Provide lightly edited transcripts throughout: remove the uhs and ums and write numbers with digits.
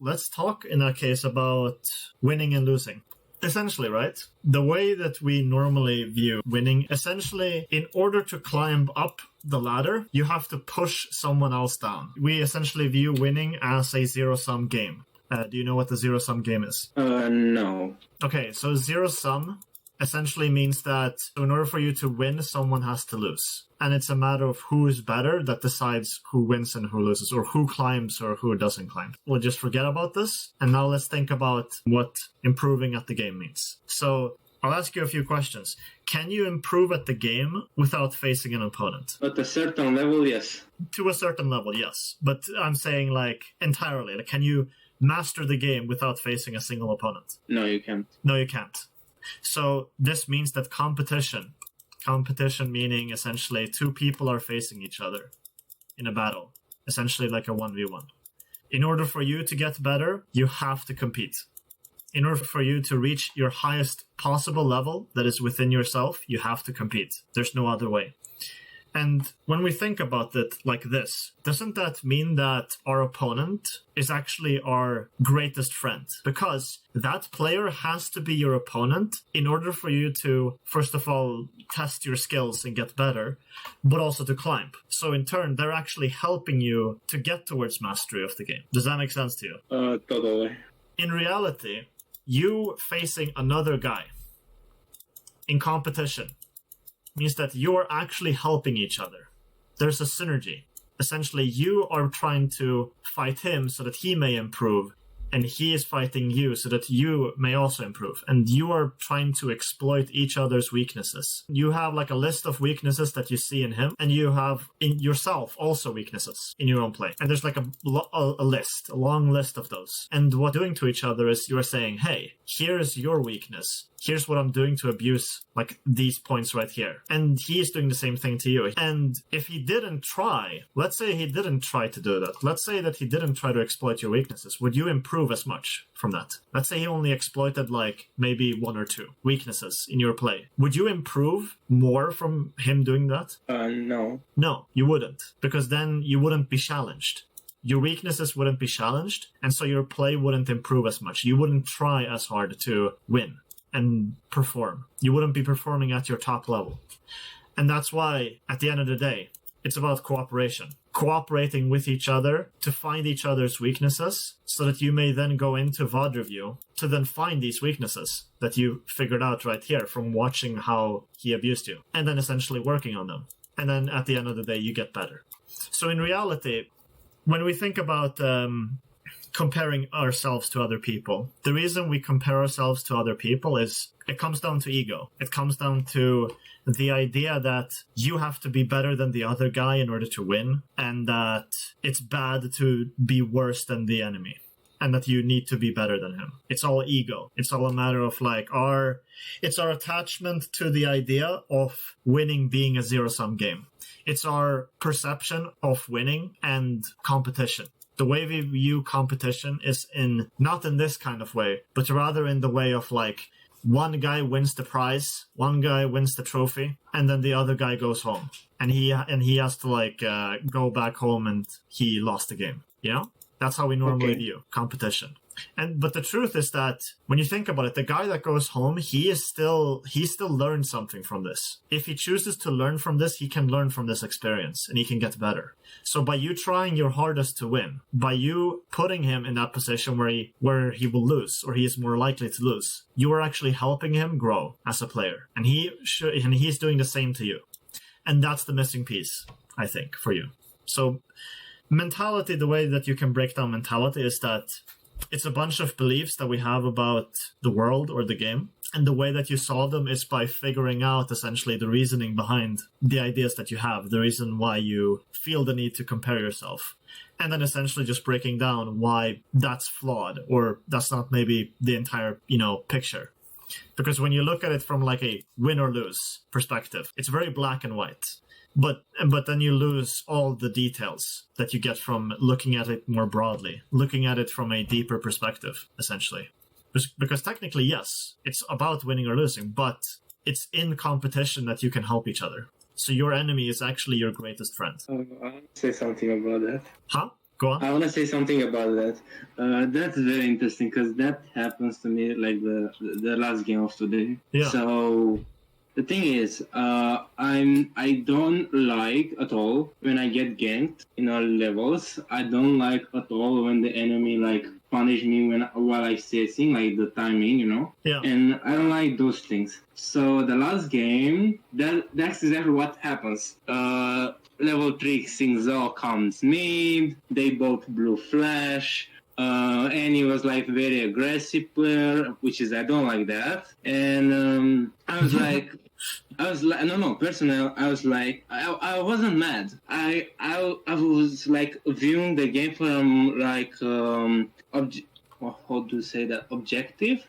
let's talk in that case about winning and losing. Essentially, right? The way that we normally view winning, essentially, in order to climb up the ladder, you have to push someone else down. We essentially view winning as a zero-sum game. Do you know what the zero-sum game is? No. Okay, so zero-sum essentially means that in order for you to win, someone has to lose. And it's a matter of who is better that decides who wins and who loses, or who climbs or who doesn't climb. We'll just forget about this. And now let's think about what improving at the game means. So I'll ask you a few questions. Can you improve at the game without facing an opponent? At a certain level, yes. To a certain level, yes. But I'm saying like entirely. Like, can you master the game without facing a single opponent? No, you can't. No, you can't. So this means that competition meaning essentially two people are facing each other in a battle, essentially like a 1v1. In order for you to get better, you have to compete. In order for you to reach your highest possible level that is within yourself, you have to compete. There's no other way. And when we think about it like this, doesn't that mean that our opponent is actually our greatest friend? Because that player has to be your opponent in order for you to, first of all, test your skills and get better, but also to climb. So in turn, they're actually helping you to get towards mastery of the game. Does that make sense to you? Totally. In reality, you facing another guy in competition means that you're actually helping each other. There's a synergy. Essentially, you are trying to fight him so that he may improve, and he is fighting you so that you may also improve. And you are trying to exploit each other's weaknesses. You have like a list of weaknesses that you see in him, and you have in yourself also weaknesses in your own play. And there's like a long list of those. And what you're doing to each other is you're saying, hey, here's your weakness. Here's what I'm doing to abuse like these points right here. And he is doing the same thing to you. And if he didn't try, let's say he didn't try to do that. Let's say that he didn't try to exploit your weaknesses. Would you improve as much from that? Let's say he only exploited like maybe one or two weaknesses in your play. Would you improve more from him doing that? No. No, you wouldn't. Because then you wouldn't be challenged. Your weaknesses wouldn't be challenged, and so your play wouldn't improve as much. You wouldn't try as hard to win and perform. You wouldn't be performing at your top level. And that's why, at the end of the day, it's about cooperation. Cooperating with each other to find each other's weaknesses so that you may then go into VOD review to then find these weaknesses that you figured out right here from watching how he abused you, and then essentially working on them. And then at the end of the day, you get better. So in reality, when we think about comparing ourselves to other people, the reason we compare ourselves to other people is it comes down to ego. It comes down to the idea that you have to be better than the other guy in order to win, and that it's bad to be worse than the enemy, and that you need to be better than him. It's all ego. It's all a matter of like it's our attachment to the idea of winning being a zero-sum game. It's our perception of winning and competition. The way we view competition is not in this kind of way, but rather in the way of like one guy wins the prize, one guy wins the trophy, and then the other guy goes home. And he has to like go back home and he lost the game. You know? That's how we normally view competition. But the truth is that when you think about it, the guy that goes home, he still learned something from this. If he chooses to learn from this, he can learn from this experience and he can get better. So by you trying your hardest to win, by you putting him in that position where he will lose, or he is more likely to lose, you are actually helping him grow as a player. And he's doing the same to you. And that's the missing piece, I think, for you. So mentality, the way that you can break down mentality is that it's a bunch of beliefs that we have about the world or the game. And the way that you solve them is by figuring out essentially the reasoning behind the ideas that you have, the reason why you feel the need to compare yourself. And then essentially just breaking down why that's flawed, or that's not maybe the entire, picture. Because when you look at it from like a win or lose perspective, it's very black and white. But then you lose all the details that you get from looking at it more broadly, looking at it from a deeper perspective, essentially. Because technically, yes, it's about winning or losing, but it's in competition that you can help each other. So your enemy is actually your greatest friend. I want to say something about that. Huh? Go on. I want to say something about that. That's very interesting because that happens to me like the last game of today. Yeah. So the thing is, I don't like at all when I get ganked in all levels. I don't like at all when the enemy like punish me while I chasing, like the timing, you know. Yeah. And I don't like those things. So the last game, that's exactly what happens. Level 3 Xingzhou comes mid, they both blue flash, and he was like very aggressive player, which is I don't like that. And I was like, no, personally, I was like, I wasn't mad. I was like viewing the game from like how do you say that? Objective,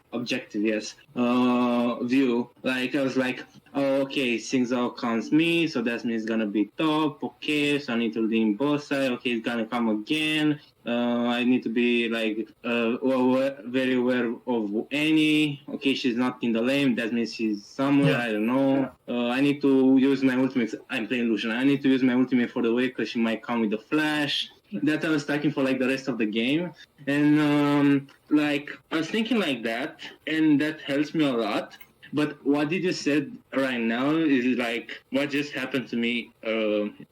yes. View. Like I was like, oh, okay, Xingzhou comes me, so that means it's gonna be top. Okay, so I need to lean both sides. Okay, it's gonna come again. I need to be like very aware of Annie. Okay, she's not in the lane. That means she's somewhere. Yeah. I don't know. I need to use my ultimate. I'm playing Lucian. I need to use my ultimate for the wave because she might come with the flash. That I was talking for like the rest of the game, and like I was thinking like that, and that helps me a lot. But what did you said right now is like what just happened to me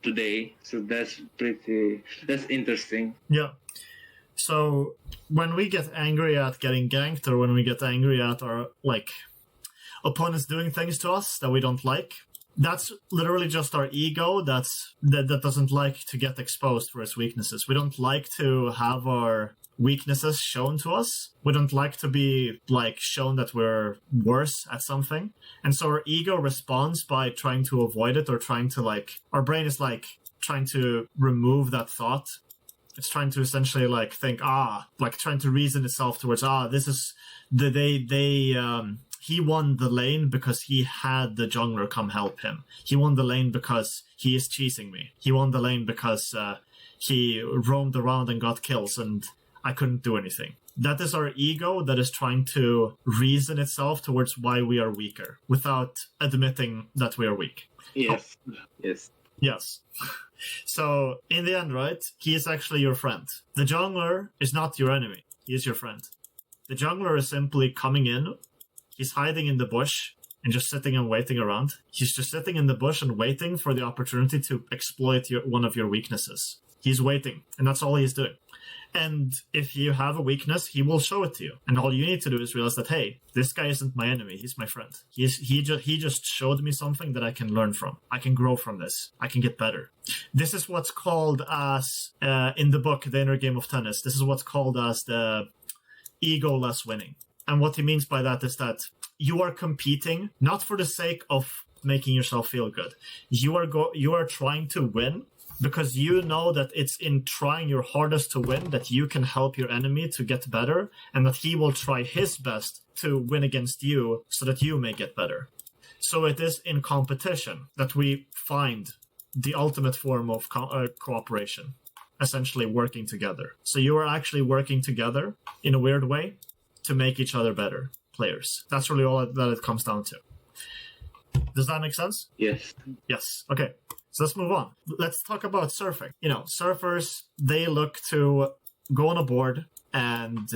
today. So that's interesting. Yeah. So when we get angry at getting ganked, or when we get angry at our like opponents doing things to us that we don't like, that's literally just our ego that doesn't like to get exposed for its weaknesses. We don't like to have our weaknesses shown to us. We don't like to be like shown that we're worse at something. And so our ego responds by trying to avoid it, or trying to like, our brain is like trying to remove that thought. It's trying to essentially like think, like trying to reason itself towards, this is he won the lane because he had the jungler come help him. He won the lane because he is cheesing me. He won the lane because he roamed around and got kills and I couldn't do anything. That is our ego that is trying to reason itself towards why we are weaker without admitting that we are weak. Yes. Yes. So in the end, right, he is actually your friend. The jungler is not your enemy. He is your friend. The jungler is simply coming in. He's hiding in the bush and just sitting and waiting around. He's just sitting in the bush and waiting for the opportunity to exploit one of your weaknesses. He's waiting, and that's all he's doing. And if you have a weakness, he will show it to you. And all you need to do is realize that, hey, this guy isn't my enemy. He's my friend. He just showed me something that I can learn from. I can grow from this. I can get better. This is what's called as, in the book, The Inner Game of Tennis, this is what's called as the egoless winning. And what he means by that is that you are competing not for the sake of making yourself feel good. You are trying to win because you know that it's in trying your hardest to win that you can help your enemy to get better, and that he will try his best to win against you so that you may get better. So it is in competition that we find the ultimate form of cooperation, essentially working together. So you are actually working together in a weird way to make each other better players. That's really all that it comes down to. Does that make sense? Yes. Yes. Okay. So let's move on. Let's talk about surfing. You know, surfers, they look to go on a board and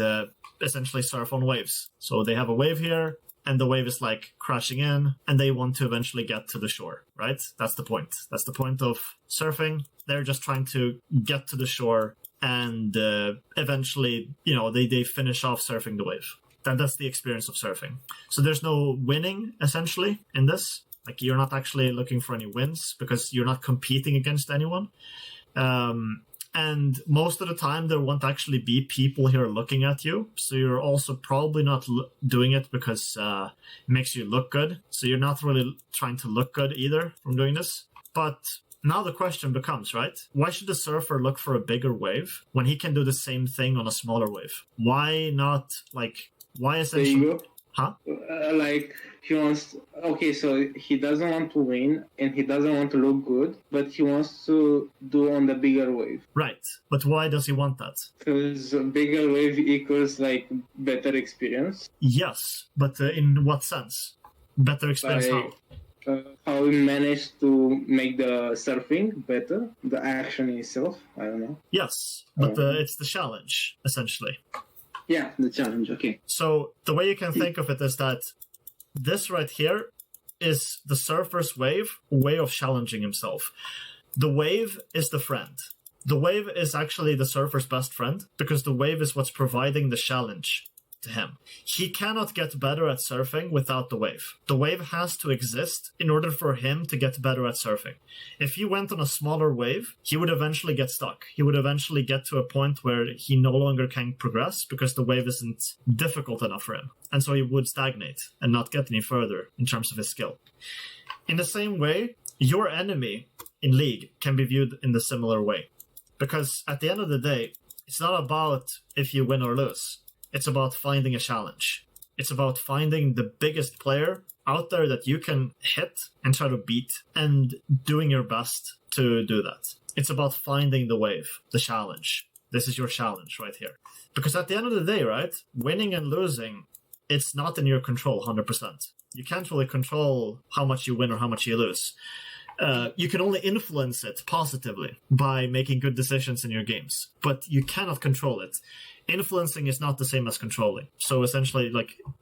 essentially surf on waves. So they have a wave here, and the wave is like crashing in, and they want to eventually get to the shore, right? That's the point. That's the point of surfing. They're just trying to get to the shore, and eventually, you know, they finish off surfing the wave. That's the experience of surfing. So there's no winning, essentially, in this. Like, you're not actually looking for any wins because you're not competing against anyone. And most of the time, there won't actually be people here looking at you. So you're also probably not doing it because it makes you look good. So you're not really trying to look good either from doing this. But now the question becomes, right? Why should the surfer look for a bigger wave when he can do the same thing on a smaller wave? Why not, like, why essentially... There you go. Huh? Like, he wants... Okay, so he doesn't want to win, and he doesn't want to look good, but he wants to do on the bigger wave. Right. But why does he want that? Because bigger wave equals, like, better experience. Yes, but in what sense? Better experience how? how we managed to make the surfing better, the action itself. I don't know. Yes, but it's the challenge, essentially. Yeah, the challenge, okay. So the way you can think of it is that this right here is the surfer's way of challenging himself. The wave is the friend. The wave is actually the surfer's best friend because the wave is what's providing the challenge to him. He cannot get better at surfing without the wave. The wave has to exist in order for him to get better at surfing. If he went on a smaller wave, he would eventually get stuck. He would eventually get to a point where he no longer can progress because the wave isn't difficult enough for him. And so he would stagnate and not get any further in terms of his skill. In the same way, your enemy in League can be viewed in the similar way. Because at the end of the day, it's not about if you win or lose. It's about finding a challenge. It's about finding the biggest player out there that you can hit and try to beat and doing your best to do that. It's about finding the wave, the challenge. This is your challenge right here. Because at the end of the day, right, winning and losing, it's not in your control 100%. You can't really control how much you win or how much you lose. You can only influence it positively by making good decisions in your games, but you cannot control it. Influencing is not the same as controlling. So essentially,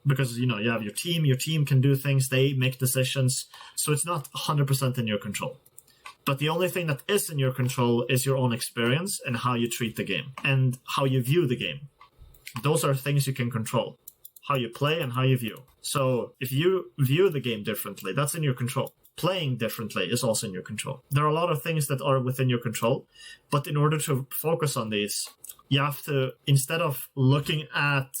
because you have your team can do things, they make decisions, so it's not 100% in your control. But the only thing that is in your control is your own experience and how you treat the game and how you view the game. Those are things you can control. How you play and how you view. So if you view the game differently, that's in your control. Playing differently is also in your control. There are a lot of things that are within your control, but in order to focus on these, you have to, instead of looking at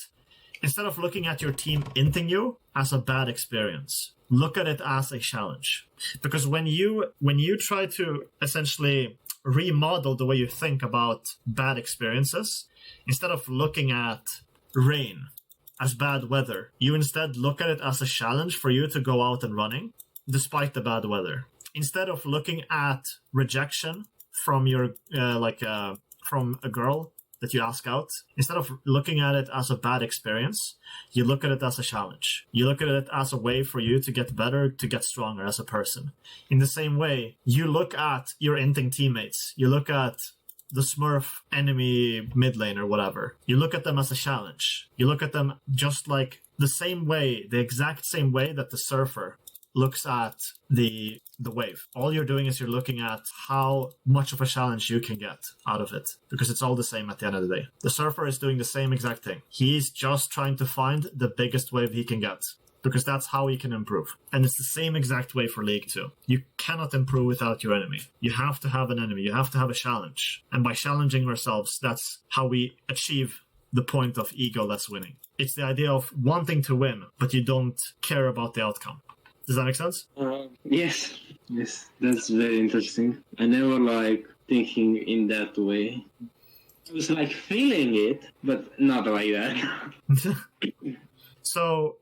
your team inting you as a bad experience, look at it as a challenge. Because when you try to essentially remodel the way you think about bad experiences, instead of looking at rain as bad weather, you instead look at it as a challenge for you to go out and running despite the bad weather. Instead of looking at rejection from your from a girl that you ask out, instead of looking at it as a bad experience, you look at it as a challenge. You look at it as a way for you to get better, to get stronger as a person. In the same way, you look at your inting teammates, you look at the Smurf enemy mid lane or whatever. You look at them as a challenge. You look at them just like the exact same way that the surfer looks at the wave. All you're doing is you're looking at how much of a challenge you can get out of it, because it's all the same at the end of the day. The surfer is doing the same exact thing. He's just trying to find the biggest wave he can get, because that's how he can improve. And it's the same exact way for League 2. You cannot improve without your enemy. You have to have an enemy. You have to have a challenge. And by challenging ourselves, that's how we achieve the point of egoless winning. It's the idea of wanting to win, but you don't care about the outcome. Does that make sense? Yes, that's very interesting. I never thinking in that way. I was feeling it, but not like that. So,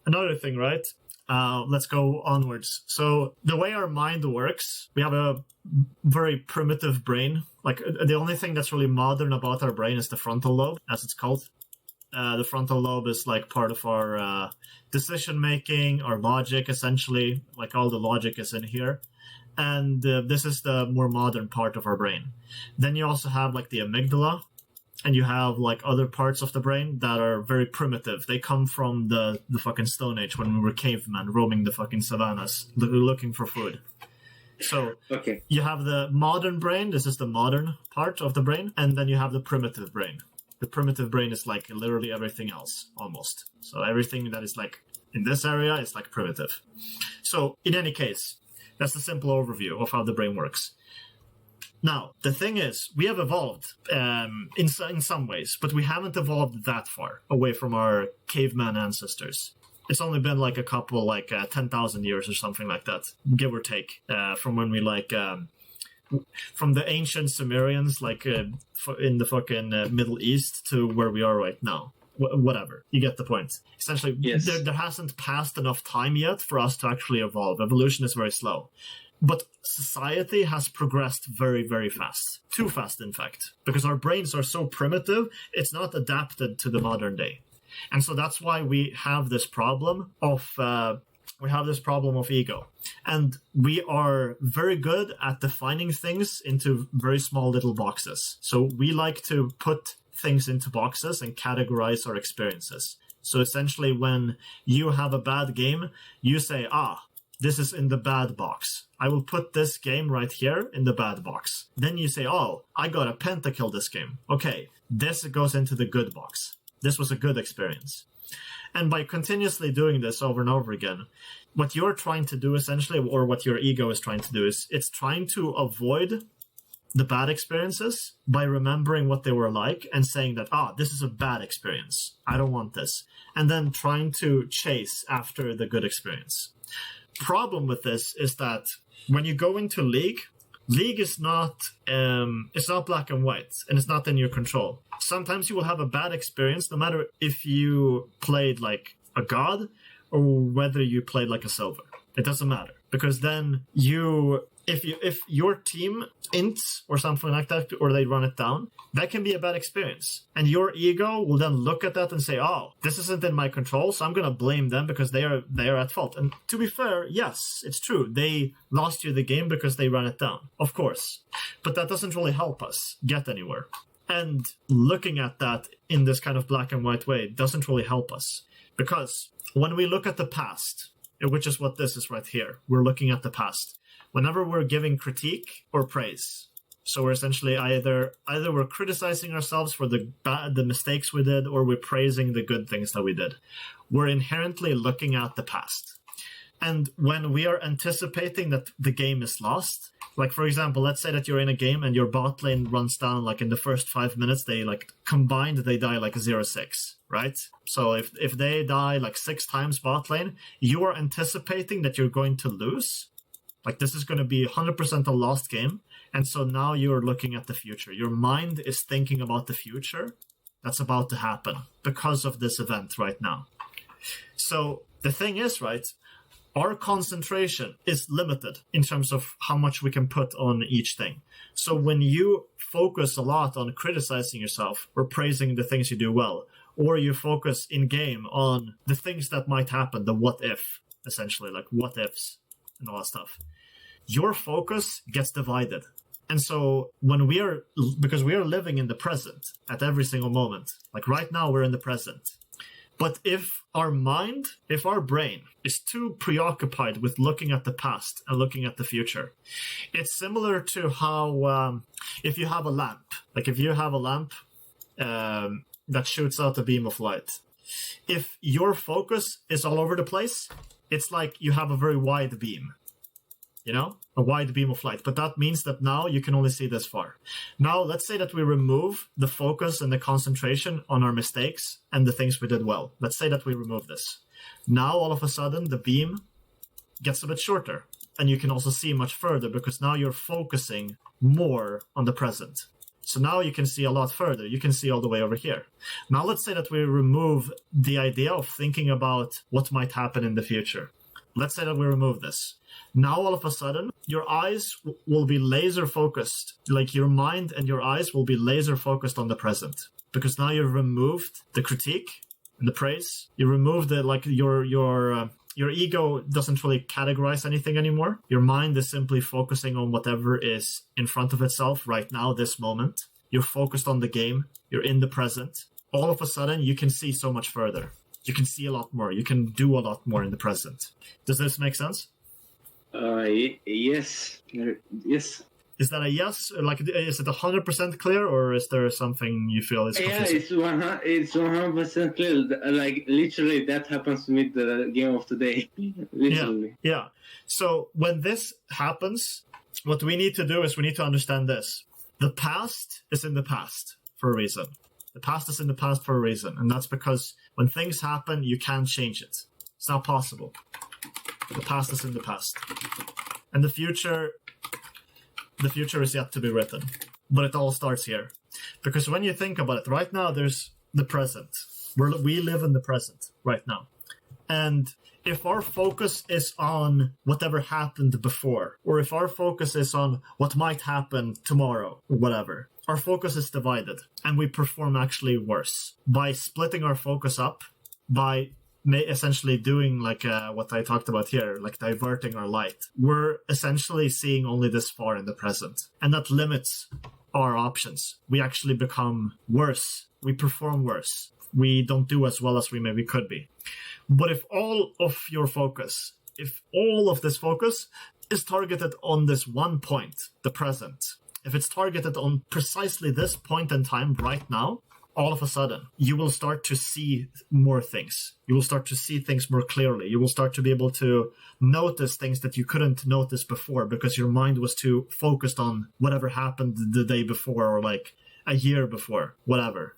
another thing, right? Let's go onwards. So, the way our mind works, we have a very primitive brain. The only thing that's really modern about our brain is the frontal lobe, as it's called. The frontal lobe is part of our decision making, our logic, essentially. All the logic is in here. And this is the more modern part of our brain. Then you also have the amygdala, and you have other parts of the brain that are very primitive. They come from the fucking Stone Age, when we were cavemen roaming the fucking savannas looking for food. So okay. You have the modern brain. This is the modern part of the brain. And then you have the primitive brain. The primitive brain is literally everything else, almost. So everything that is in this area is primitive. So in any case, that's the simple overview of how the brain works. Now, the thing is, we have evolved in some ways, but we haven't evolved that far away from our caveman ancestors. It's only been a couple, 10,000 years or something like that, give or take, from when we from the ancient Sumerians, in the fucking Middle East, to where we are right now. Whatever. You get the point. Essentially, yes. There hasn't passed enough time yet for us to actually evolve. Evolution is very slow. But society has progressed very, very fast. Too fast, in fact. Because our brains are so primitive, it's not adapted to the modern day. And so that's why we have this problem of we have this problem of ego. And we are very good at defining things into very small little boxes. So we like to put things into boxes and categorize our experiences. So essentially, when you have a bad game, you say, this is in the bad box. I will put this game right here in the bad box. Then you say, I got a pentakill this game. Okay, this goes into the good box. This was a good experience. And by continuously doing this over and over again, what you're trying to do essentially, or what your ego is trying to do, is it's trying to avoid the bad experiences by remembering what they were like and saying that, this is a bad experience. I don't want this. And then trying to chase after the good experience. Problem with this is that when you go into League is not it's not black and white, and it's not in your control. Sometimes you will have a bad experience no matter if you played like a god or whether you played like a silver. It doesn't matter, because then if your team ints or something like that, or they run it down, that can be a bad experience. And your ego will then look at that and say, this isn't in my control, so I'm going to blame them because they are at fault. And to be fair, yes, it's true. They lost you the game because they ran it down, of course. But that doesn't really help us get anywhere. And looking at that in this kind of black and white way doesn't really help us. Because when we look at the past, which is what this is right here, we're looking at the past. Whenever we're giving critique or praise, so we're essentially either we're criticizing ourselves for the mistakes we did, or we're praising the good things that we did. We're inherently looking at the past. And when we are anticipating that the game is lost, like for example, let's say that you're in a game and your bot lane runs down, like in the first 5 minutes, they like combined, they die like 0-6, right? So if they die like 6 times bot lane, you are anticipating that you're going to lose. Like this is going to be 100% a lost game. And so now you're looking at the future. Your mind is thinking about the future that's about to happen because of this event right now. So the thing is, right, our concentration is limited in terms of how much we can put on each thing. So when you focus a lot on criticizing yourself or praising the things you do well, or you focus in game on the things that might happen, the what if, essentially, like what ifs and all that stuff, your focus gets divided. And so because we are living in the present at every single moment, like right now we're in the present. But if our brain is too preoccupied with looking at the past and looking at the future, it's similar to how if you have a lamp, that shoots out a beam of light. If your focus is all over the place, it's like you have a very wide beam. A wide beam of light. But that means that now you can only see this far. Now, let's say that we remove the focus and the concentration on our mistakes and the things we did well. Let's say that we remove this. Now, all of a sudden, the beam gets a bit shorter. And you can also see much further because now you're focusing more on the present. So now you can see a lot further. You can see all the way over here. Now, let's say that we remove the idea of thinking about what might happen in the future. Let's say that we remove this. Now, all of a sudden, your eyes will be laser focused. Like your mind and your eyes will be laser focused on the present. Because now you've removed the critique and the praise. You remove your ego doesn't really categorize anything anymore. Your mind is simply focusing on whatever is in front of itself right now, this moment. You're focused on the game. You're in the present. All of a sudden, you can see so much further. You can see a lot more. You can do a lot more in the present. Does this make sense? Yes. Yes. Is that a yes? Like, is it 100% clear, or is there something you feel is confusing? Yeah, it's 100% clear. Like, literally, that happens to me the game of today. Literally. Yeah. So when this happens, what we need to do is we need to understand this. The past is in the past for a reason. The past is in the past for a reason. And that's because when things happen, you can't change it. It's not possible. The past is in the past. And the future is yet to be written. But it all starts here. Because when you think about it, right now there's the present. We live in the present right now. And if our focus is on whatever happened before, or if our focus is on what might happen tomorrow, or whatever, our focus is divided, and we perform actually worse. By splitting our focus up, by essentially doing like what I talked about here, like diverting our light, we're essentially seeing only this far in the present. And that limits our options. We actually become worse. We perform worse. We don't do as well as we maybe could be. But if all of this focus is targeted on this one point, the present, if it's targeted on precisely this point in time right now, all of a sudden, you will start to see more things. You will start to see things more clearly. You will start to be able to notice things that you couldn't notice before because your mind was too focused on whatever happened the day before or like a year before, whatever.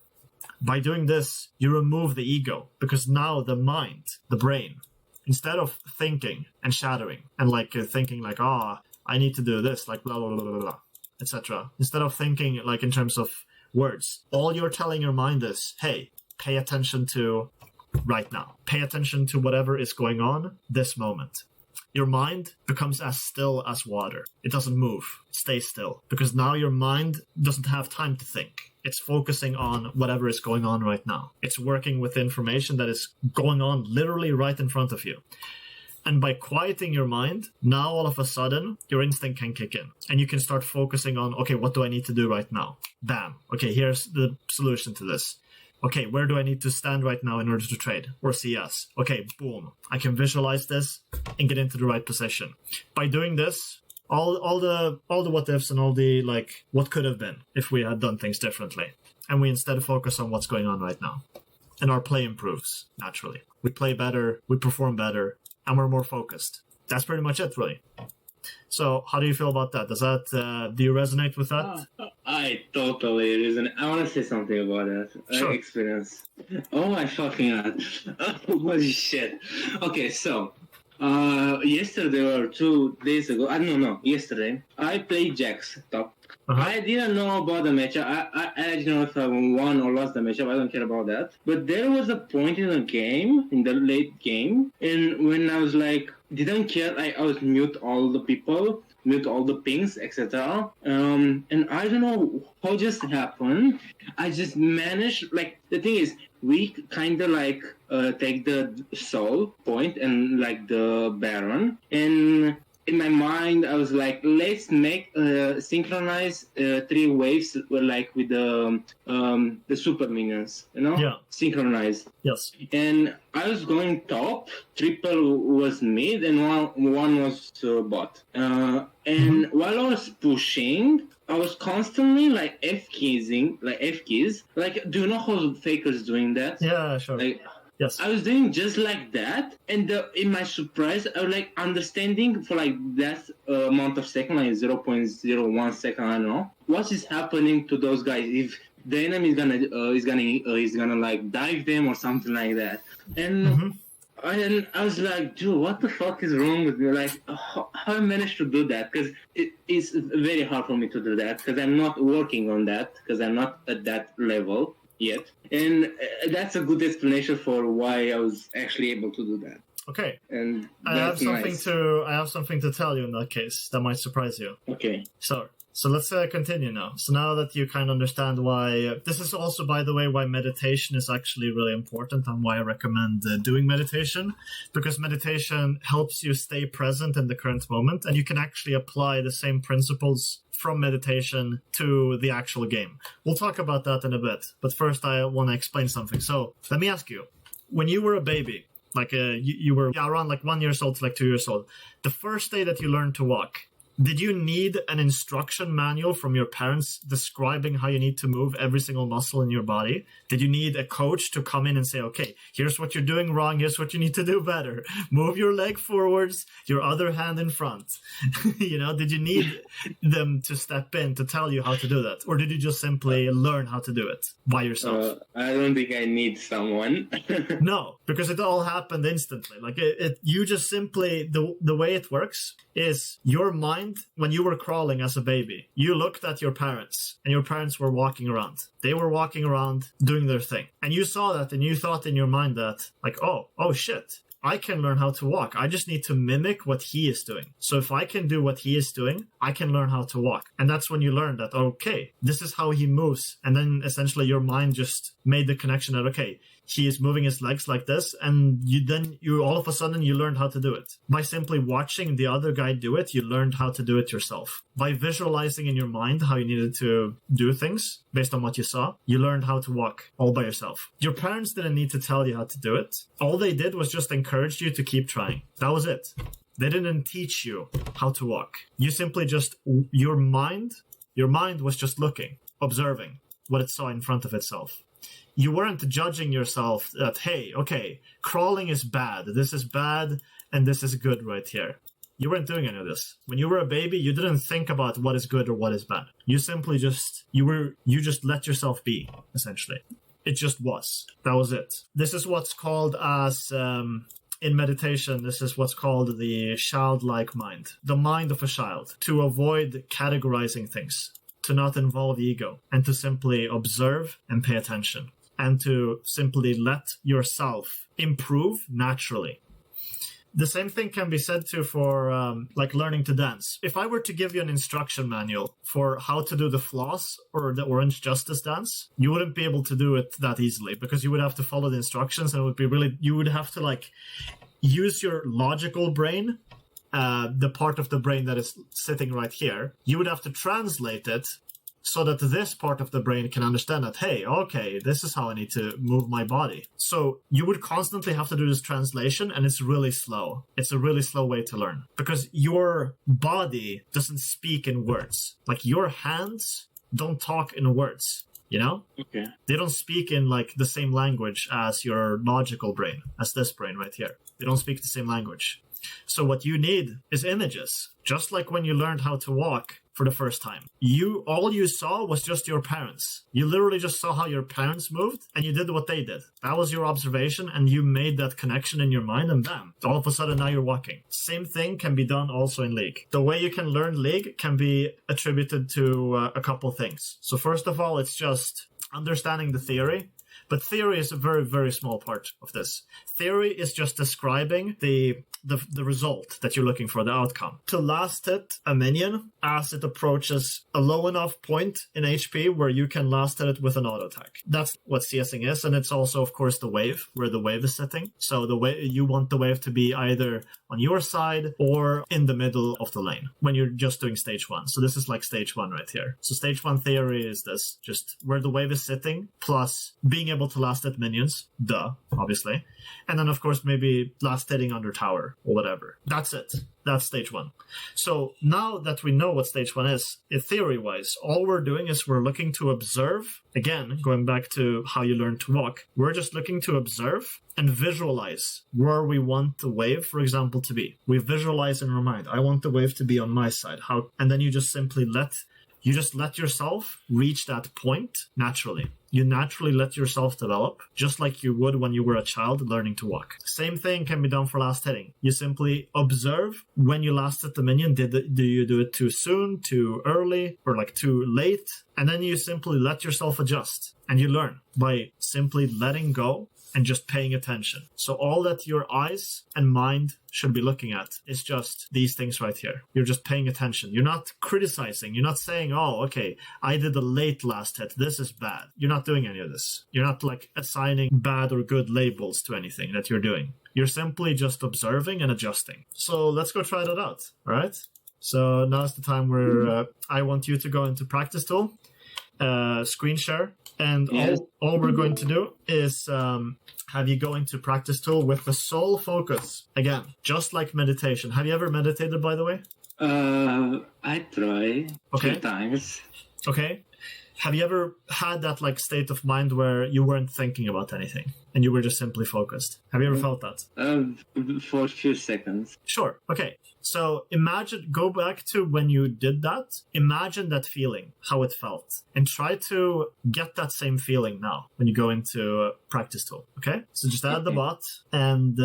By doing this, you remove the ego because now the mind, the brain, instead of thinking and shadowing and like thinking like, I need to do this, like blah, blah, blah, blah, blah, etc. Instead of thinking like in terms of words, all you're telling your mind is, hey, pay attention to right now. Pay attention to whatever is going on this moment. Your mind becomes as still as water. It doesn't move. It stays still. Because now your mind doesn't have time to think. It's focusing on whatever is going on right now. It's working with information that is going on literally right in front of you. And by quieting your mind, now all of a sudden, your instinct can kick in. And you can start focusing on, okay, what do I need to do right now? Bam. Okay, here's the solution to this. Okay, where do I need to stand right now in order to trade or CS? Okay, boom. I can visualize this and get into the right position. By doing this, all the what ifs and all the like what could have been if we had done things differently. And we instead focus on what's going on right now. And our play improves naturally. We play better, we perform better, and we're more focused. That's pretty much it, really. So, how do you feel about that? Do you resonate with that? I totally resonate. I want to say something about that Sure. experience. Oh my fucking god! Holy shit! Okay, so yesterday or 2 days ago, I don't know, yesterday, I played Jack's top. Uh-huh. I didn't know about the matchup. I didn't know if I won or lost the matchup. I don't care about that. But there was a point in the game, in the late game, and when I was like, didn't care, I was mute all the people, mute all the pings, etc. And I don't know how just happened. I just managed, like, the thing is, we kind of like take the soul point and like the baron, and in my mind, I was like, let's make synchronize 3 waves like with the super minions, you know? Yeah. Synchronize. Yes. And I was going top, triple was mid, and one was bot. And while I was pushing, I was constantly like F keys. Like, do you know how Faker's doing that? Yeah, sure. Like, yes. I was doing just like that, and in my surprise, I was like understanding for like that amount of second, like 0.01 second, I don't know, what is happening to those guys if the enemy is gonna like dive them or something like that, and I was like, dude, what the fuck is wrong with me? Like, how I managed to do that? Because it's very hard for me to do that because I'm not working on that because I'm not at that level yet, and that's a good explanation for why I was actually able to do that. Okay, And I have that's something nice. I have something to tell you in that case that might surprise you. Okay. So let's continue now. So now that you kind of understand why, this is also, by the way, why meditation is actually really important and why I recommend doing meditation, because meditation helps you stay present in the current moment, and you can actually apply the same principles from meditation to the actual game. We'll talk about that in a bit, but first I want to explain something. So let me ask you, when you were a baby, like you were around like 1 year old to like 2 years old, the first day that you learned to walk, did you need an instruction manual from your parents describing how you need to move every single muscle in your body? Did you need a coach to come in and say, okay, here's what you're doing wrong, here's what you need to do better. Move your leg forwards, your other hand in front. You know, did you need them to step in to tell you how to do that? Or did you just simply learn how to do it by yourself? I don't think I need someone. No, because it all happened instantly. Like you just simply, the way it works is your mind, when you were crawling as a baby, you looked at your parents and your parents were walking around. They were walking around doing their thing. And you saw that and you thought in your mind that like, oh shit, I can learn how to walk. I just need to mimic what he is doing. So if I can do what he is doing, I can learn how to walk. And that's when you learn that, okay, this is how he moves. And then essentially your mind just made the connection that, okay, he is moving his legs like this, and you all of a sudden you learned how to do it. By simply watching the other guy do it, you learned how to do it yourself. By visualizing in your mind how you needed to do things based on what you saw, you learned how to walk all by yourself. Your parents didn't need to tell you how to do it. All they did was just encourage you to keep trying. That was it. They didn't teach you how to walk. You simply just, your mind was just looking, observing what it saw in front of itself. You weren't judging yourself that, hey, okay, crawling is bad, this is bad, and this is good right here. You weren't doing any of this. When you were a baby, you didn't think about what is good or what is bad. You simply just, you just let yourself be, essentially. It just was. That was it. This is what's called as, in meditation, this is what's called the childlike mind. The mind of a child. To avoid categorizing things. To not involve ego. And to simply observe and pay attention. And to simply let yourself improve naturally. The same thing can be said to for like learning to dance. If I were to give you an instruction manual for how to do the floss or the Orange Justice dance, you wouldn't be able to do it that easily because you would have to follow the instructions and it would be really, you would have to like use your logical brain, the part of the brain that is sitting right here. You would have to translate it so that this part of the brain can understand that, hey, okay, this is how I need to move my body. So you would constantly have to do this translation, and it's really slow. It's a really slow way to learn because your body doesn't speak in words. Like your hands don't talk in words, you know? Okay. They don't speak in like the same language as your logical brain, as this brain right here. They don't speak the same language. So what you need is images. Just like when you learned how to walk for the first time. All you saw was just your parents. You literally just saw how your parents moved and you did what they did. That was your observation and you made that connection in your mind and bam, all of a sudden now you're walking. Same thing can be done also in League. The way you can learn League can be attributed to a couple things. So first of all, it's just understanding the theory. But theory is a very, very small part of this. Theory is just describing the result that you're looking for, the outcome. To last hit a minion as it approaches a low enough point in HP where you can last hit it with an auto attack. That's what CSing is, and it's also, of course, the wave, where the wave is sitting. So you want the wave to be either on your side or in the middle of the lane when you're just doing stage 1. So this is like stage 1 right here. So stage 1 theory is this, just where the wave is sitting, plus being able to last hit minions, obviously. And then, of course, maybe last hitting under tower or whatever. That's it. That's stage 1. So now that we know what stage 1 is, theory-wise, all we're doing is we're looking to observe. Again, going back to how you learn to walk, we're just looking to observe and visualize where we want the wave, for example, to be. We visualize in our mind, I want the wave to be on my side. How? And then you just simply let yourself reach that point naturally. You naturally let yourself develop, just like you would when you were a child learning to walk. Same thing can be done for last hitting. You simply observe when you last hit the minion. Do you do it too soon, too early, or like too late? And then you simply let yourself adjust. And you learn by simply letting go and just paying attention. So all that your eyes and mind should be looking at is just these things right here. You're just paying attention. You're not criticizing. You're not saying, oh, okay, I did a late last hit. This is bad. You're not doing any of this. You're not like assigning bad or good labels to anything that you're doing. You're simply just observing and adjusting. So let's go try that out. All right. So now's the time where I want you to go into practice tool, screen share. And all we're going to do is have you go into practice tool with the sole focus. Again, just like meditation. Have you ever meditated, by the way? I try a few times. Okay. Have you ever had that like state of mind where you weren't thinking about anything and you were just simply focused? Have you ever felt that? For a few seconds. Sure. Okay. So go back to when you did that. Imagine that feeling, how it felt, and try to get that same feeling now when you go into practice tool. Okay. So just add the bot and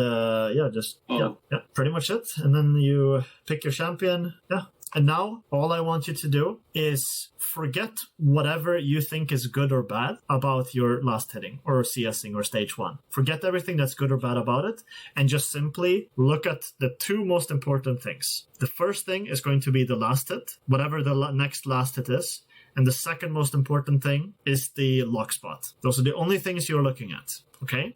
pretty much it. And then you pick your champion. Yeah. And now all I want you to do is forget whatever you think is good or bad about your last hitting or CSing or stage 1. Forget everything that's good or bad about it and just simply look at the two most important things. The first thing is going to be the last hit, whatever the next last hit is. And the second most important thing is the lock spot. Those are the only things you're looking at, okay?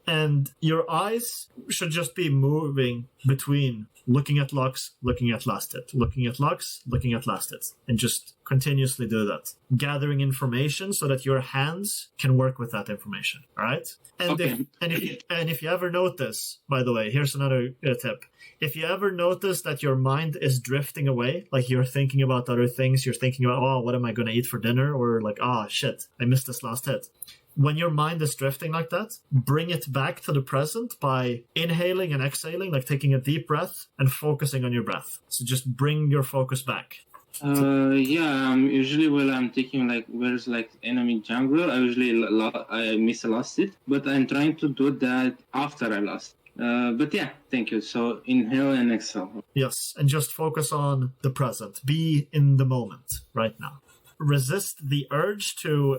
And your eyes should just be moving between looking at locks, looking at last hit, looking at locks, looking at last hit, and just continuously do that. Gathering information so that your hands can work with that information, all right? And, Okay. if you ever notice, by the way, here's another tip. If you ever notice that your mind is drifting away, like you're thinking about other things, you're thinking about, oh, what am I going to eat for dinner? Or like, oh, shit, I missed this last hit. When your mind is drifting like that, bring it back to the present by inhaling and exhaling, like taking a deep breath and focusing on your breath. So just bring your focus back. Usually when I'm taking like where's like enemy jungle, I miss a last hit, but I'm trying to do that after I lost. But yeah, thank you. So inhale and exhale. Yes, and just focus on the present. Be in the moment right now. Resist the urge to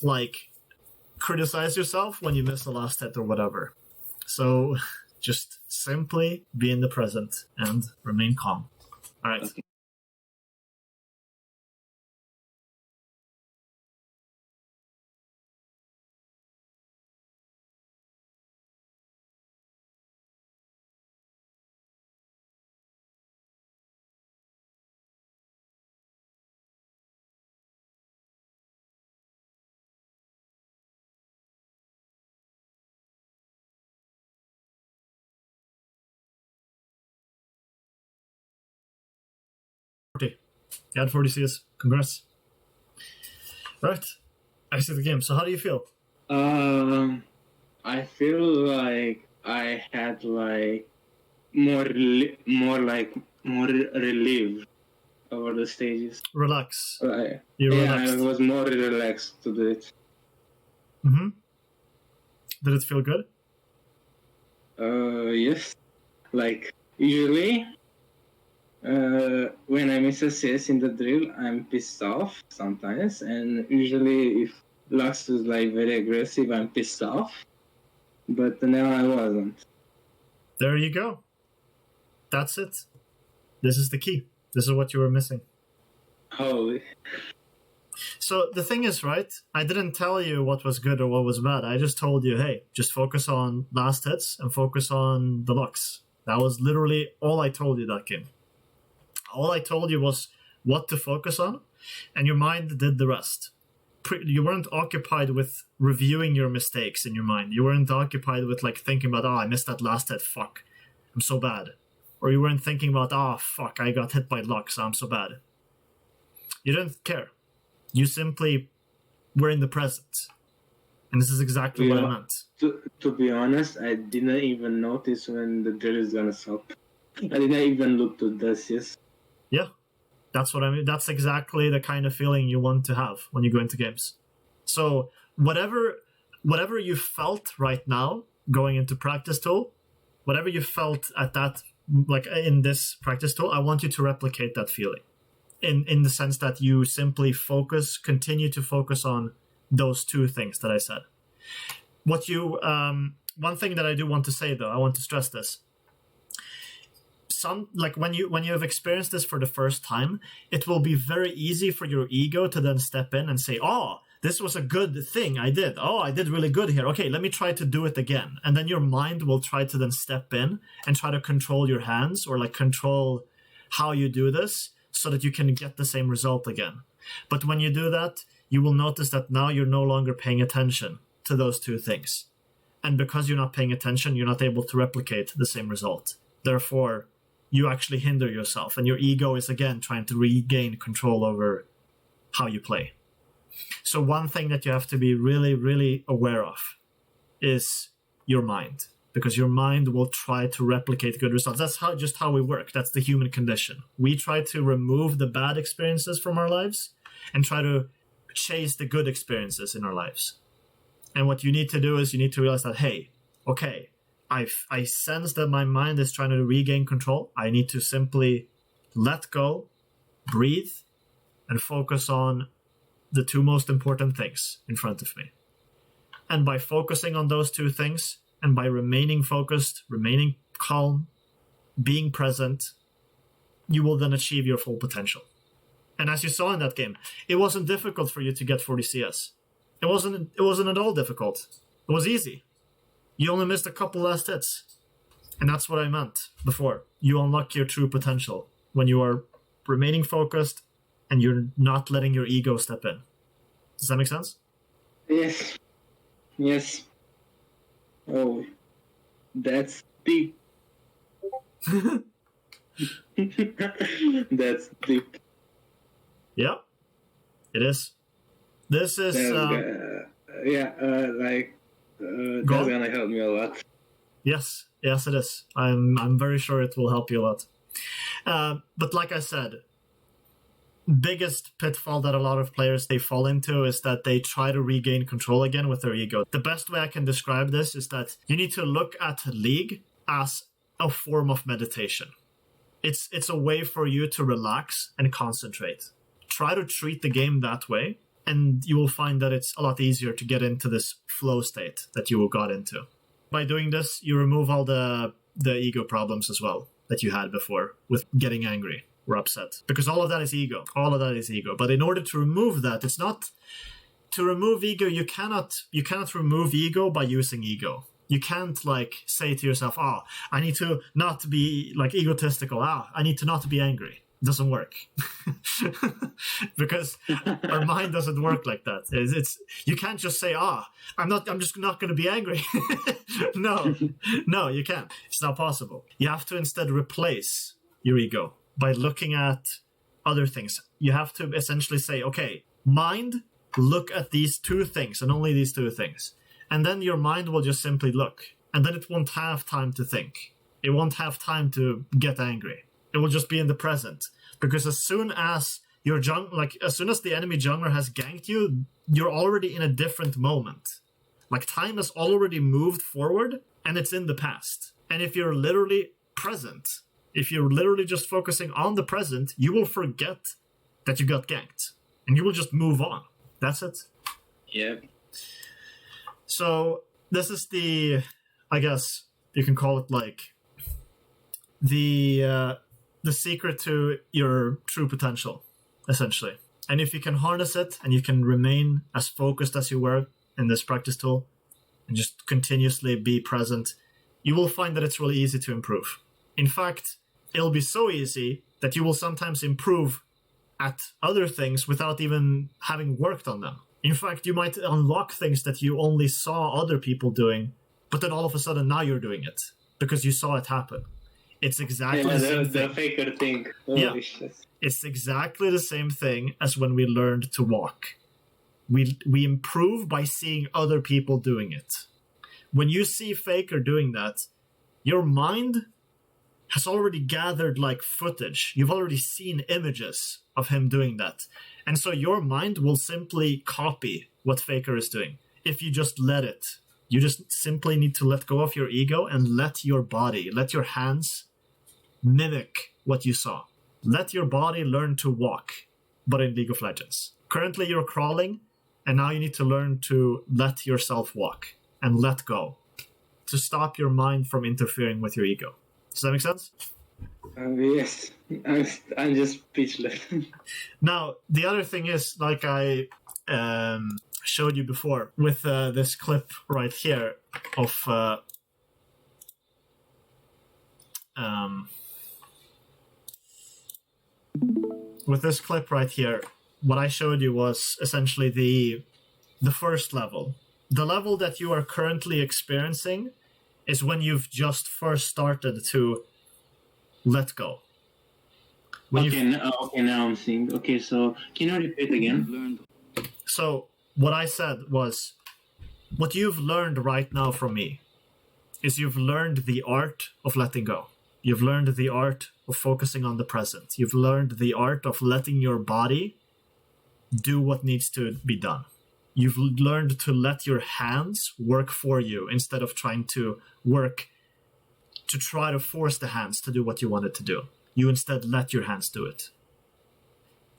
like criticize yourself when you miss a last hit or whatever. So just simply be in the present and remain calm. All right. Okay. You had 40 CS. Congrats. Right. I see the game. So how do you feel? I feel like I had like more relief over the stages. Relax. Yeah, relaxed. I was more relaxed to do it. Mm-hmm. Did it feel good? Yes. Like usually, when I miss a CS in the drill, I'm pissed off sometimes, and usually if Lux is like very aggressive, I'm pissed off. But now I wasn't. There you go. That's it. This is the key. This is what you were missing. Holy. So the thing is, right, I didn't tell you what was good or what was bad. I just told you, hey, just focus on last hits and focus on the locks. That was literally all I told you that game. All I told you was what to focus on, and your mind did the rest. You weren't occupied with reviewing your mistakes in your mind. You weren't occupied with like thinking about, oh, I missed that last hit, fuck, I'm so bad. Or you weren't thinking about, oh, fuck, I got hit by locks, I'm so bad. You didn't care. You simply were in the present. And this is exactly what I meant. To be honest, I didn't even notice when the drill is gonna stop. I didn't even look to this, yes. Yeah, that's what I mean. That's exactly the kind of feeling you want to have when you go into games. So whatever you felt right now going into practice tool, whatever you felt at that, like in this practice tool, I want you to replicate that feeling. In the sense that you simply continue to focus on those two things that I said. One thing that I do want to say though, I want to stress this. When you have experienced this for the first time, it will be very easy for your ego to then step in and say, oh, this was a good thing I did. Oh, I did really good here. Okay, let me try to do it again. And then your mind will try to then step in and try to control your hands or like control how you do this, so that you can get the same result again. But when you do that, you will notice that now you're no longer paying attention to those two things. And because you're not paying attention, you're not able to replicate the same result. Therefore, you actually hinder yourself, and your ego is again trying to regain control over how you play. So one thing that you have to be really, really aware of is your mind. Because your mind will try to replicate good results. That's how we work. That's the human condition. We try to remove the bad experiences from our lives and try to chase the good experiences in our lives. And what you need to do is you need to realize that, hey, okay, I sense that my mind is trying to regain control. I need to simply let go, breathe, and focus on the two most important things in front of me. And by focusing on those two things, and by remaining focused, remaining calm, being present, you will then achieve your full potential. And as you saw in that game, it wasn't difficult for you to get 40 CS. It wasn't at all difficult. It was easy. You only missed a couple last hits. And that's what I meant before. You unlock your true potential when you are remaining focused and you're not letting your ego step in. Does that make sense? Yes. Yes. Oh, that's deep. That's deep. Yeah, it is. This is... that's gonna help me a lot. Yes, it is. I'm very sure it will help you a lot. But like I said, biggest pitfall that a lot of players they fall into is that they try to regain control again with their ego. The best way I can describe this is that you need to look at League as a form of meditation. It's a way for you to relax and concentrate. Try to treat the game that way, and you will find that it's a lot easier to get into this flow state that you got into. By doing this, you remove all the ego problems as well that you had before with getting angry or upset. Because all of that is ego. All of that is ego. But in order to remove that, it's not... To remove ego, you cannot remove ego by using ego. You can't, like, say to yourself, I need to not be, like, egotistical. I need to not be angry. It doesn't work. Because our mind doesn't work like that. You can't just say, I'm just not going to be angry. No, you can't. It's not possible. You have to instead replace your ego by looking at other things. You have to essentially say, okay, mind, look at these two things and only these two things. And then your mind will just simply look. And then it won't have time to think. It won't have time to get angry. It will just be in the present. Because as soon as as soon as the enemy jungler has ganked you, you're already in a different moment. Like, time has already moved forward and it's in the past. And if you're literally present, if you're literally just focusing on the present, you will forget that you got ganked. And you will just move on. That's it. Yeah. So this is I guess you can call it like the secret to your true potential, essentially. And if you can harness it and you can remain as focused as you were in this practice tool and just continuously be present, you will find that it's really easy to improve. In fact, it'll be so easy that you will sometimes improve at other things without even having worked on them. In fact, you might unlock things that you only saw other people doing, but then all of a sudden now you're doing it because you saw it happen. It's exactly the same thing. The faker thing. Yeah. It's exactly the same thing as when we learned to walk. We improve by seeing other people doing it. When you see Faker doing that, your mind has already gathered like footage. You've already seen images of him doing that. And so your mind will simply copy what Faker is doing if you just let it. You just simply need to let go of your ego and let your body, let your hands mimic what you saw. Let your body learn to walk, but in League of Legends. Currently you're crawling, and now you need to learn to let yourself walk and let go, to stop your mind from interfering with your ego. Does that make sense? Yes, I'm just speechless. Now, the other thing is, like I showed you before, with this clip right here of... with this clip right here, what I showed you was essentially the first level. The level that you are currently experiencing is when you've just first started to let go. Now I'm seeing. Okay, so can you repeat again? So what I said was, what you've learned right now from me is you've learned the art of letting go. You've learned the art of focusing on the present. You've learned the art of letting your body do what needs to be done. You've learned to let your hands work for you instead of trying to work to try to force the hands to do what you wanted to do. You instead let your hands do it.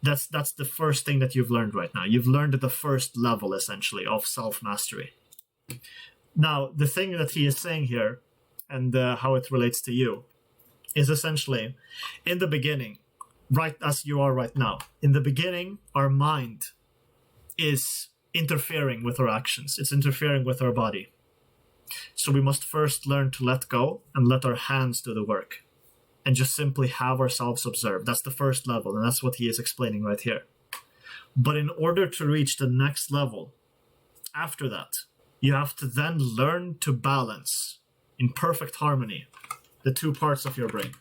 That's the first thing that you've learned right now. You've learned at the first level, essentially, of self-mastery. Now, the thing that he is saying here, and how it relates to you, is essentially, in the beginning, right as you are right now, in the beginning, our mind is interfering with our actions. It's interfering with our body. So we must first learn to let go and let our hands do the work, and just simply have ourselves observe. That's the first level, and that's what he is explaining right here. But in order to reach the next level, after that, you have to then learn to balance in perfect harmony the two parts of your brain.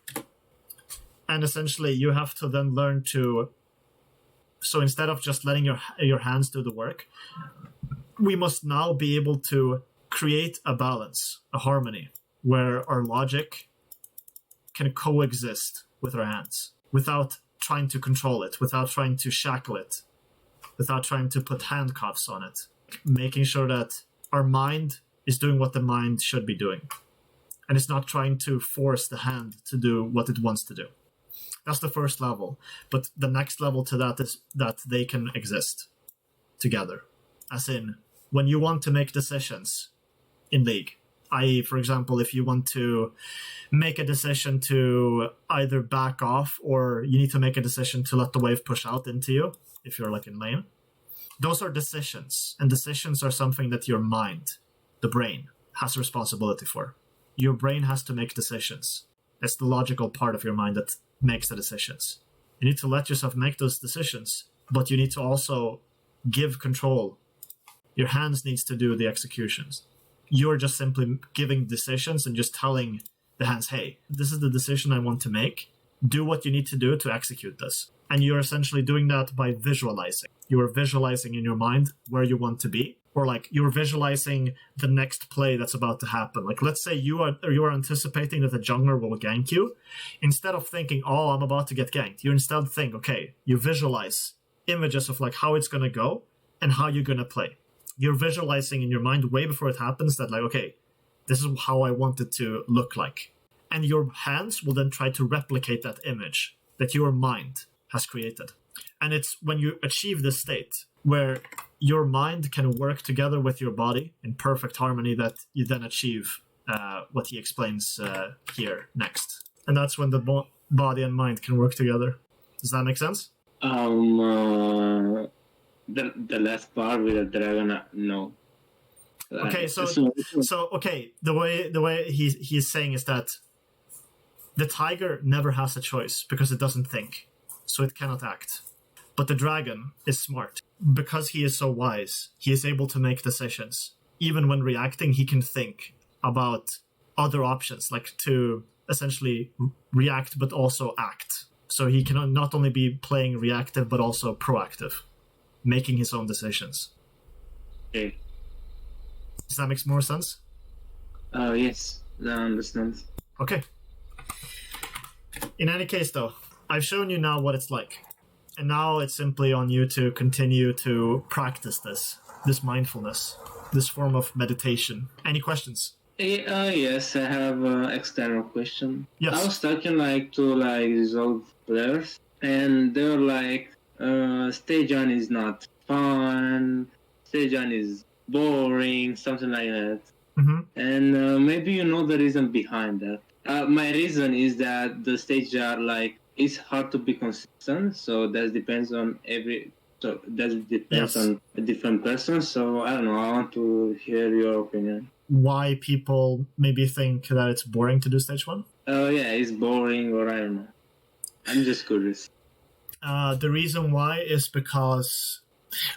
And essentially, you have to then learn to... So instead of just letting your hands do the work, we must now be able to create a balance, a harmony, where our logic can coexist with our hands without trying to control it, without trying to shackle it, without trying to put handcuffs on it, making sure that our mind is doing what the mind should be doing, and it's not trying to force the hand to do what it wants to do. That's the first level. But the next level to that is that they can exist together. As in, when you want to make decisions in League, i.e., for example, if you want to make a decision to either back off, or you need to make a decision to let the wave push out into you, if you're like in lane, those are decisions. And decisions are something that your mind, the brain, has responsibility for. Your brain has to make decisions. It's the logical part of your mind that makes the decisions. You need to let yourself make those decisions, but you need to also give control. Your hands needs to do the executions. You're just simply giving decisions and just telling the hands, hey, this is the decision I want to make. Do what you need to do to execute this. And you're essentially doing that by visualizing. You are visualizing in your mind where you want to be, or like you're visualizing the next play that's about to happen. Like, let's say you are anticipating that the jungler will gank you. Instead of thinking, oh, I'm about to get ganked, you instead think, okay, you visualize images of like how it's going to go and how you're going to play. You're visualizing in your mind way before it happens that like, okay, this is how I want it to look like. And your hands will then try to replicate that image that your mind has created. And it's when you achieve this state where your mind can work together with your body in perfect harmony that you then achieve what he explains here next. And that's when the body and mind can work together. Does that make sense? The last part with the dragon, no. Okay, so okay, the way he's saying is that the tiger never has a choice because it doesn't think, so it cannot act. But the dragon is smart. Because he is so wise, he is able to make decisions. Even when reacting, he can think about other options, like to essentially react but also act. So he can not only be playing reactive but also proactive, making his own decisions. Okay. Does that make more sense? Yes, I understand. Okay. In any case, though, I've shown you now what it's like. And now it's simply on you to continue to practice this mindfulness, this form of meditation. Any questions? Yes, I have an external question. Yes. I was talking to resolve players, and they were like, stage 1 is not fun, stage 1 is boring, something like that. Mm-hmm. And maybe you know the reason behind that. My reason is that the stages are it's hard to be consistent, so that depends on Yes. on a different person. So I don't know, I want to hear your opinion. Why people maybe think that it's boring to do stage 1? Yeah, it's boring, or I don't know. I'm just curious. The reason why is because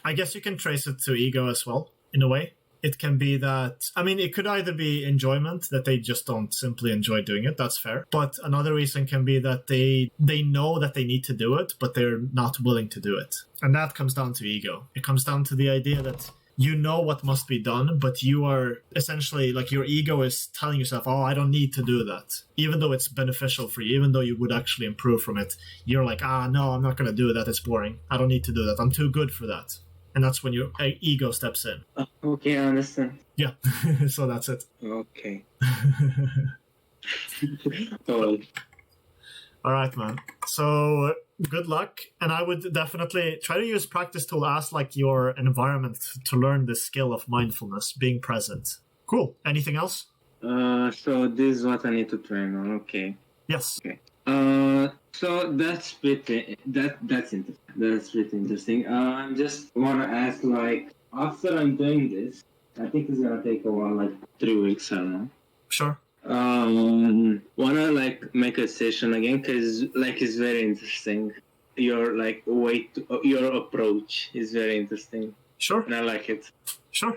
I guess you can trace it to ego as well, in a way. It can be that, I mean, it could either be enjoyment, that they just don't simply enjoy doing it. That's fair. But another reason can be that they know that they need to do it, but they're not willing to do it. And that comes down to ego. It comes down to the idea that you know what must be done, but you are essentially, your ego is telling yourself, oh, I don't need to do that. Even though it's beneficial for you, even though you would actually improve from it, you're like, no, I'm not going to do that. It's boring. I don't need to do that. I'm too good for that. And that's when your ego steps in. Okay, I understand. Yeah, so that's it. Okay. Oh. All right, man. So good luck. And I would definitely try to use practice tool as like your environment to learn the skill of mindfulness, being present. Cool. Anything else? So this is what I need to train on. Okay. Yes. Okay. So that's pretty. That's interesting. That's pretty interesting. I just wanna ask, like, after I'm doing this, I think it's gonna take a while, like 3 weeks. I don't know. Sure. Wanna like make a session again, cause like it's very interesting. Your like your approach is very interesting, Sure. and I like it. Sure.